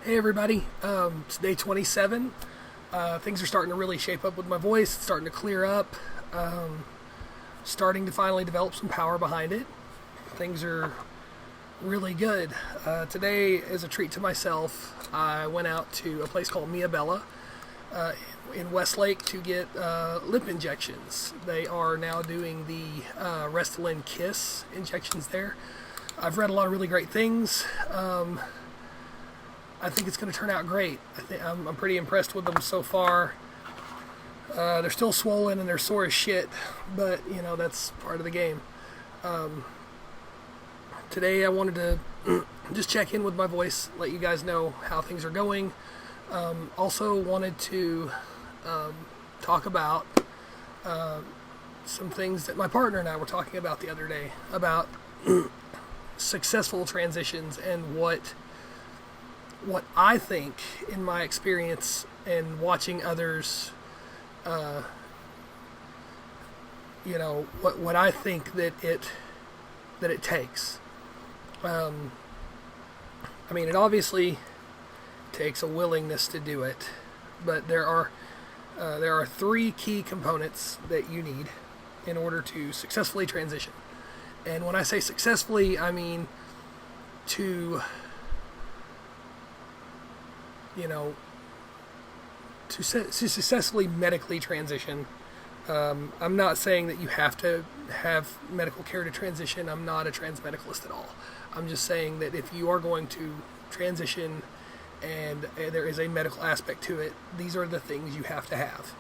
Hey everybody, it's day 27. Things are starting to really shape up with my voice. It's starting to clear up. Starting to finally develop some power behind it. Things are really good. Today, as a treat to myself, I went out to a place called Mia Bella in Westlake to get lip injections. They are now doing the Restylane Kiss injections there. I've read a lot of really great things. I think it's going to turn out great. I'm pretty impressed with them so far. They're still swollen and they're sore as shit, but you know, that's part of the game. Today I wanted to just check in with my voice, let you guys know how things are going. Also wanted to talk about some things that my partner and I were talking about the other day, about successful transitions and what I think, in my experience and watching others, what I think that it takes. I mean, it obviously takes a willingness to do it, but there are three key components that you need in order to successfully transition. And when I say successfully, I mean to successfully medically transition. I'm not saying that you have to have medical care to transition. I'm not a transmedicalist at all. I'm just saying that if you are going to transition and there is a medical aspect to it, these are the things you have to have.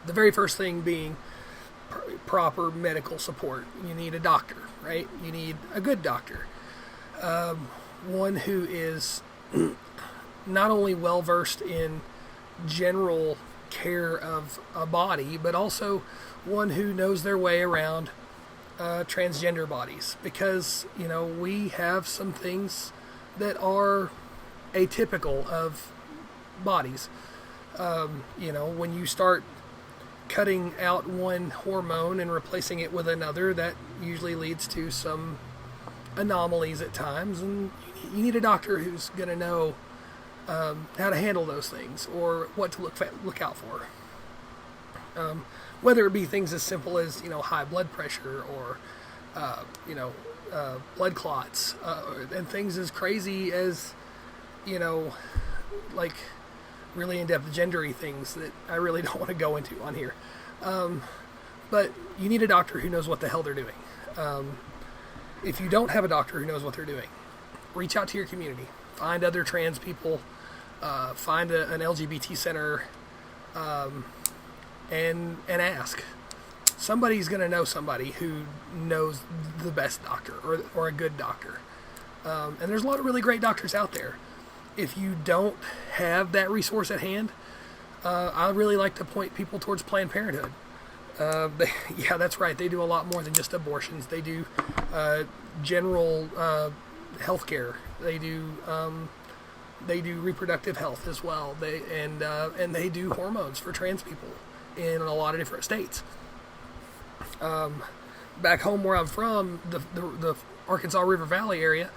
The very first thing being proper medical support. You need a doctor, right? You need a good doctor. One who is not only well versed in general care of a body, but also one who knows their way around transgender bodies, because we have some things that are atypical of bodies. When you start cutting out one hormone and replacing it with another, that usually leads to some anomalies at times, and you need a doctor who's going to know how to handle those things, or what to look out for. Whether it be things as simple as high blood pressure, or blood clots, and things as crazy as like really in-depth gendery things that I really don't want to go into on here. But you need a doctor who knows what the hell they're doing. If you don't have a doctor who knows what they're doing, reach out to your community. Find other trans people. Find an LGBT center, and ask. Somebody's going to know somebody who knows the best doctor, or a good doctor. And there's a lot of really great doctors out there. If you don't have that resource at hand, I really like to point people towards Planned Parenthood. Yeah, that's right. They do a lot more than just abortions. They do general health care. They do reproductive health as well. And they do hormones for trans people in a lot of different states. Back home where I'm from, the Arkansas River Valley area,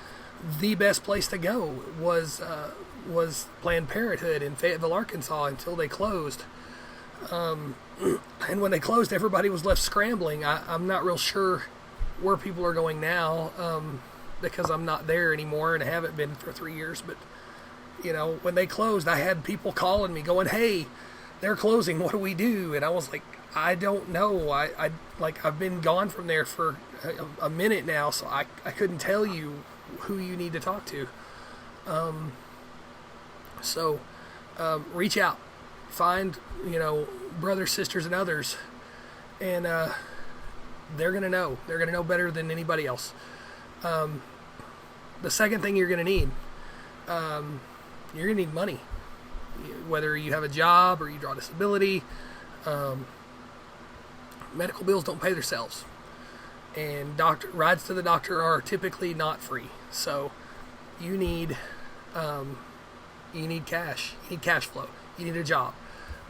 the best place to go was Planned Parenthood in Fayetteville, Arkansas, until they closed. And when they closed, everybody was left scrambling. I'm not real sure where people are going now, because I'm not there anymore and I haven't been for 3 years. But when they closed, I had people calling me going, "Hey, they're closing. What do we do?" And I was like, "I don't know. I've been gone from there for a minute now, so I couldn't tell you who you need to talk to." So reach out, find brothers, sisters, and others, and they're gonna know. They're gonna know better than anybody else. The second thing you're gonna need, you're gonna need money. Whether you have a job or you draw disability, medical bills don't pay themselves, and rides to the doctor are typically not free. So you need cash. You need cash flow. You need a job.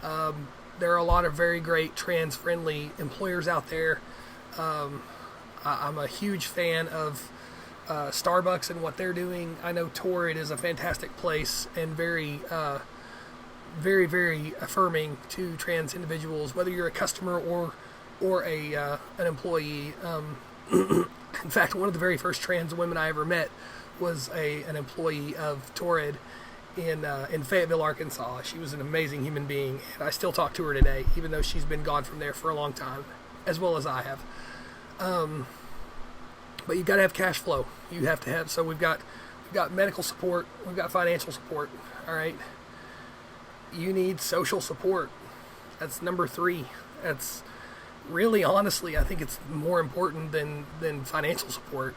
There are a lot of very great trans-friendly employers out there. I'm a huge fan of Starbucks and what they're doing. I know Torrid is a fantastic place and very, very, very affirming to trans individuals, whether you're a customer or an employee. In fact, one of the very first trans women I ever met was an employee of Torrid in Fayetteville, Arkansas. She was an amazing human being, and I still talk to her today, even though she's been gone from there for a long time, as well as I have. But you've got to have cash flow. You have to have. So we've got medical support. We've got financial support. All right. You need social support. That's number 3. That's really, honestly, I think it's more important than financial support,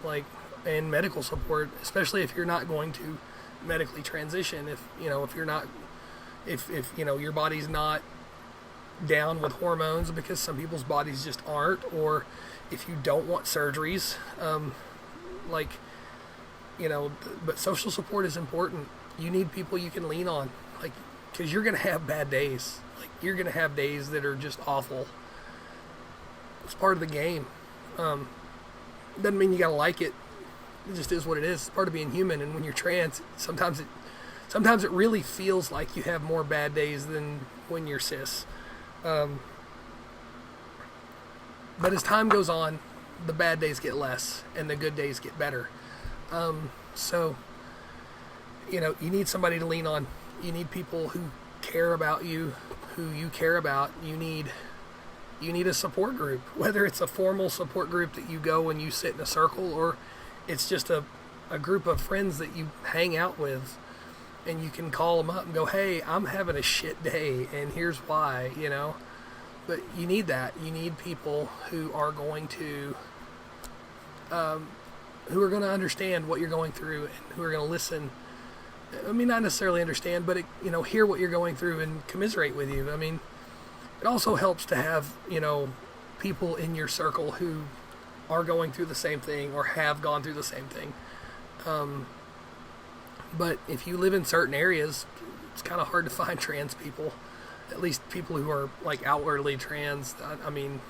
and medical support, especially if you're not going to medically transition. If you're not, if your body's not down with hormones, because some people's bodies just aren't, or if you don't want surgeries, but social support is important. You need people you can lean on, because you're going to have bad days. You're going to have days that are just awful. It's part of the game. Doesn't mean you got to like it. It just is what it is. It's part of being human. And when you're trans, sometimes it really feels like you have more bad days than when you're cis. But as time goes on, the bad days get less and the good days get better. So you need somebody to lean on. You need people who care about you, who you care about. You need a support group, whether it's a formal support group that you go and you sit in a circle, or it's just a group of friends that you hang out with, and you can call them up and go, hey, I'm having a shit day, and here's why, But you need that. You need people who are going to understand what you're going through, and who are going to listen. I mean, not necessarily understand, but hear what you're going through and commiserate with you. I mean, it also helps to have people in your circle who are going through the same thing or have gone through the same thing. But if you live in certain areas, it's kind of hard to find trans people, at least people who are outwardly trans. I mean,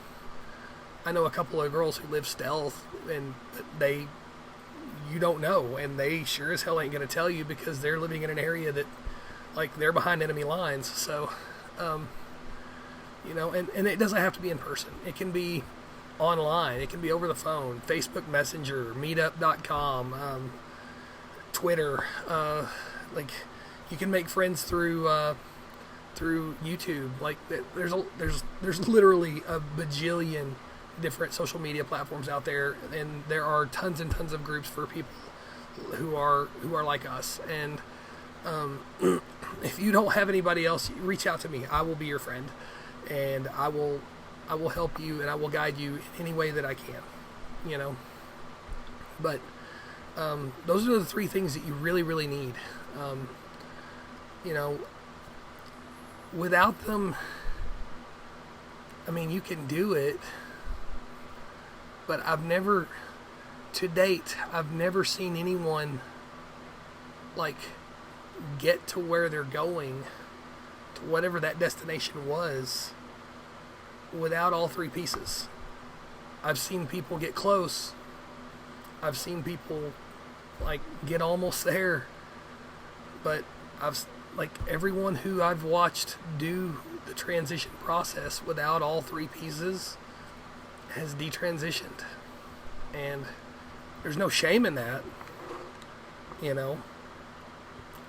I know a couple of girls who live stealth, and you don't know, and they sure as hell ain't going to tell you, because they're living in an area that they're behind enemy lines. So and it doesn't have to be in person. It can be online. It can be over the phone, Facebook Messenger, meetup.com, Twitter. You can make friends through YouTube. There's literally a bajillion different social media platforms out there, and there are tons and tons of groups for people who are like us. And if you don't have anybody else, reach out to me. I will be your friend, and I will help you, and I will guide you in any way that I can. But those are the 3 things that you really, really need. Without them, I mean, you can do it, but to date, I've never seen anyone get to where they're going, to whatever that destination was, without all 3 pieces. I've seen people get close. I've seen people get almost there, but everyone who I've watched do the transition process without all 3 pieces has detransitioned, and there's no shame in that.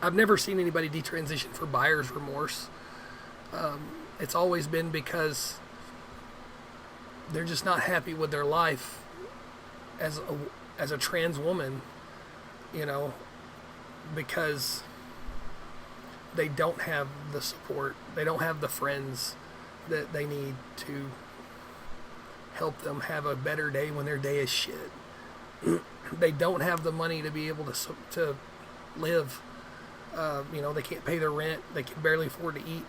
I've never seen anybody detransition for buyer's remorse. It's always been because they're just not happy with their life as a trans woman, because they don't have the support, they don't have the friends that they need to help them have a better day when their day is shit. They don't have the money to be able to live. They can't pay their rent, they can barely afford to eat.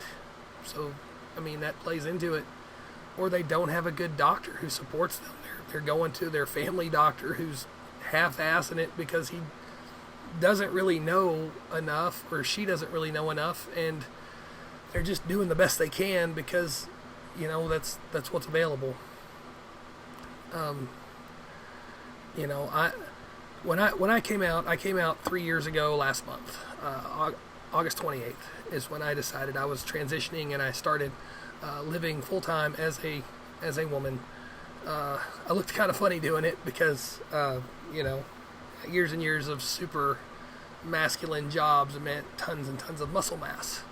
So, I mean, that plays into it. Or they don't have a good doctor who supports them. They're going to their family doctor who's half-assing it because he doesn't really know enough, or she doesn't really know enough, and they're just doing the best they can because, that's what's available. when I came out 3 years ago last month. August 28th is when I decided I was transitioning, and I started living full time as a woman. I looked kind of funny doing it because years and years of super masculine jobs meant tons and tons of muscle mass.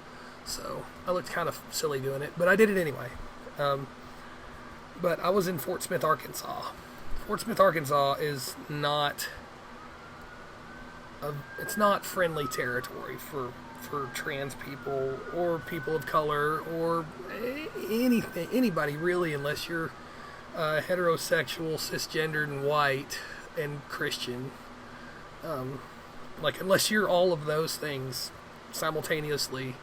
So I looked kind of silly doing it, but I did it anyway. But I was in Fort Smith, Arkansas. Fort Smith, Arkansas is not it's not friendly territory for trans people or people of color or anybody really, unless you're heterosexual, cisgendered, and white and Christian. Unless you're all of those things simultaneously,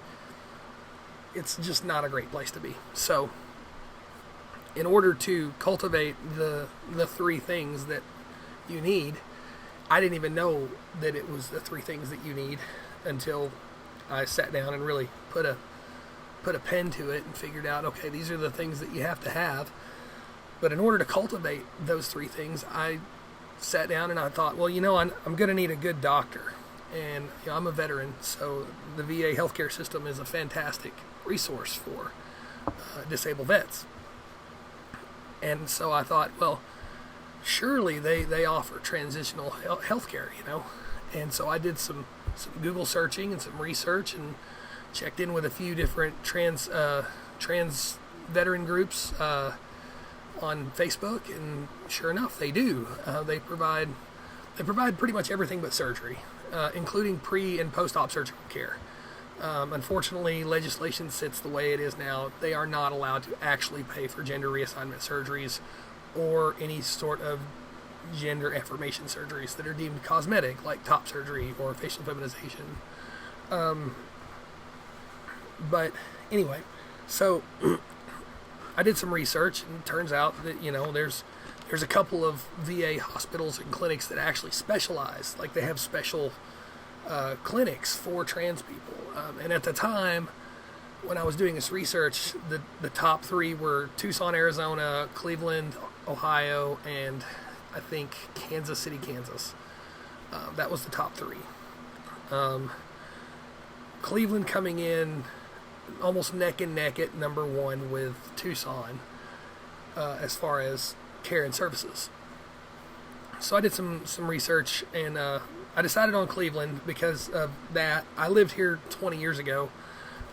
it's just not a great place to be. So, in order to cultivate the three things that you need, I didn't even know that it was the three things that you need until I sat down and really put a pen to it and figured out, okay, these are the things that you have to have. But in order to cultivate those three things, I sat down and I thought, well, I'm going to need a good doctor. And I'm a veteran, so the VA healthcare system is a fantastic resource for disabled vets. And so I thought, well, surely they offer transitional healthcare, And so I did some Google searching and some research and checked in with a few different trans veteran groups on Facebook, and sure enough, they do. They provide pretty much everything but surgery, including pre and post-op surgical care. Unfortunately, legislation sits the way it is now. They are not allowed to actually pay for gender reassignment surgeries or any sort of gender affirmation surgeries that are deemed cosmetic, like top surgery or facial feminization. But anyway, so I did some research, and it turns out that there's a couple of VA hospitals and clinics that actually specialize, like they have special clinics for trans people. And at the time, when I was doing this research, the top three were Tucson, Arizona, Cleveland, Ohio, and I think Kansas City, Kansas. That was the top three. Cleveland coming in almost neck and neck at number one with Tucson as far as care and services. So I did some research, and I decided on Cleveland because of that. I lived here 20 years ago.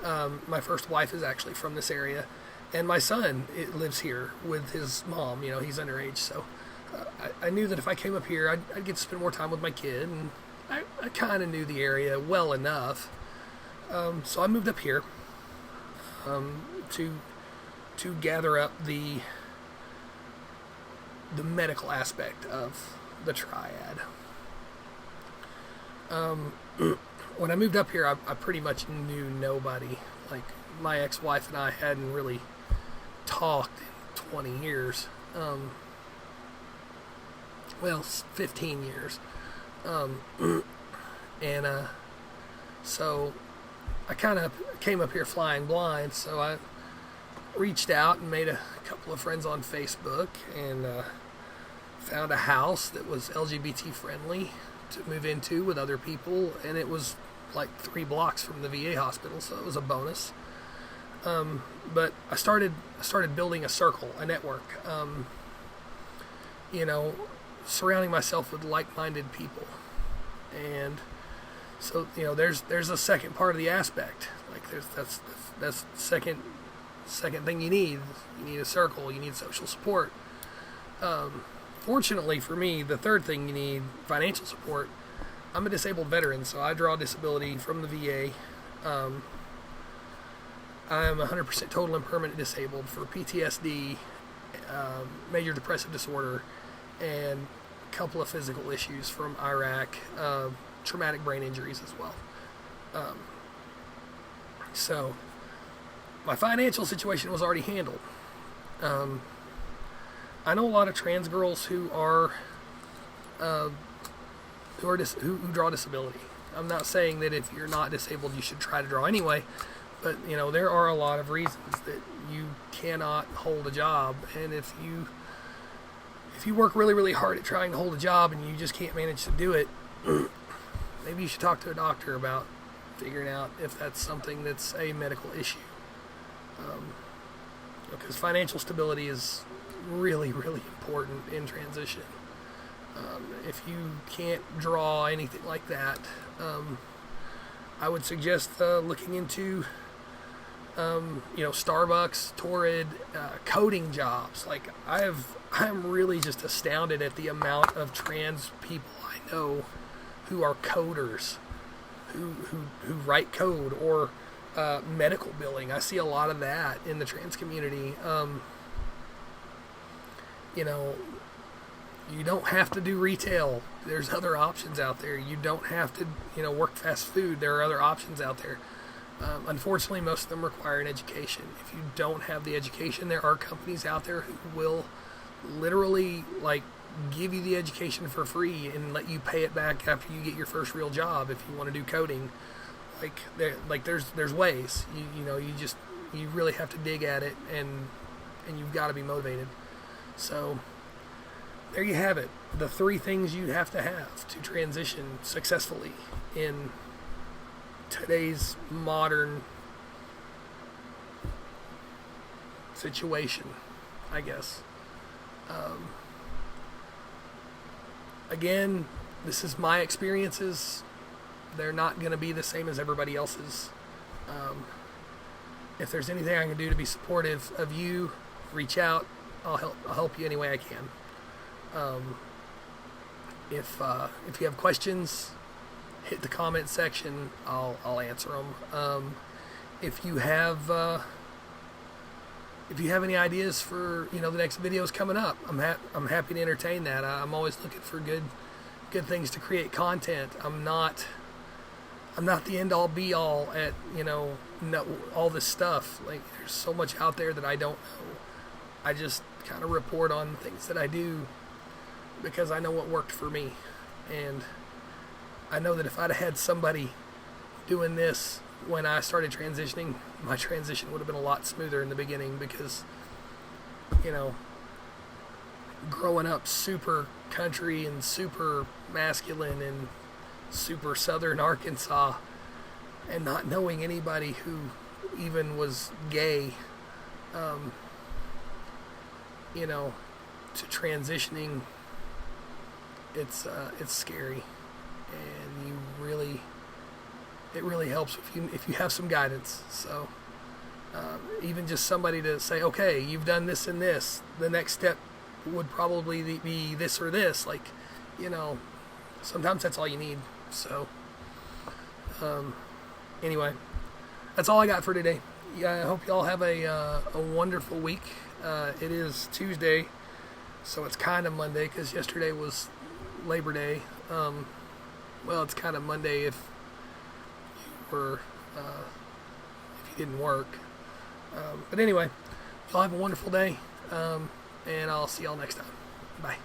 My first wife is actually from this area, and my son lives here with his mom. He's underage, so I knew that if I came up here, I'd get to spend more time with my kid, and I kind of knew the area well enough. So I moved up here to gather up the medical aspect of the triad. When I moved up here, I pretty much knew nobody. Like, my ex-wife and I hadn't really talked in 20 years. 15 years. So I kind of came up here flying blind, so I reached out and made a couple of friends on Facebook, and found a house that was LGBT friendly to move into with other people, and it was like 3 blocks from the VA hospital, so it was a bonus. But I started building a circle, a network, surrounding myself with like-minded people. And so, there's a second part of the aspect. Like, that's the second thing you need. You need a circle. You need social support. Fortunately for me, the third thing you need, financial support. I'm a disabled veteran, so I draw disability from the VA. I am 100% total and permanent disabled for PTSD, major depressive disorder, and a couple of physical issues from Iraq, traumatic brain injuries as well. So my financial situation was already handled. I know a lot of trans girls who draw disability. I'm not saying that if you're not disabled you should try to draw anyway, but there are a lot of reasons that you cannot hold a job, and if if you work really, really hard at trying to hold a job and you just can't manage to do it, maybe you should talk to a doctor about figuring out if that's something that's a medical issue. Because financial stability is really, really important in transition. If you can't draw anything like that, I would suggest looking into, Starbucks, Torrid, coding jobs. Like I'm really just astounded at the amount of trans people I know who are coders, who write code, or medical billing. I see a lot of that in the trans community. You don't have to do retail. There's other options out there. You don't have to, work fast food. There are other options out there. Unfortunately, most of them require an education. If you don't have the education, there are companies out there who will literally give you the education for free and let you pay it back after you get your first real job if you want to do coding. There's ways. You really have to dig at it, and you've got to be motivated. So there you have it. The 3 things you have to transition successfully in today's modern situation, I guess. Again, this is my experiences. They're not going to be the same as everybody else's. If there's anything I can do to be supportive of you, reach out. I'll help you any way I can. If you have questions, hit the comment section. I'll answer them. If you have any ideas for the next videos coming up, I'm happy to entertain that. I'm always looking for good things to create content. I'm not the end all be all at all this stuff. There's so much out there that I don't know. I just kind of report on things that I do because I know what worked for me, and I know that if I'd had somebody doing this when I started transitioning, my transition would have been a lot smoother in the beginning, because growing up super country and super masculine and super southern Arkansas and not knowing anybody who even was gay, to transitioning, it's scary, and it really helps if you have some guidance. So even just somebody to say, okay, you've done this and this, the next step would probably be this or this, sometimes that's all you need. So anyway, that's all I got for today. I hope y'all have a wonderful week. It is Tuesday, so it's kind of Monday, because yesterday was Labor Day. Well, it's kind of Monday if you didn't work. But anyway, y'all have a wonderful day, and I'll see y'all next time. Bye.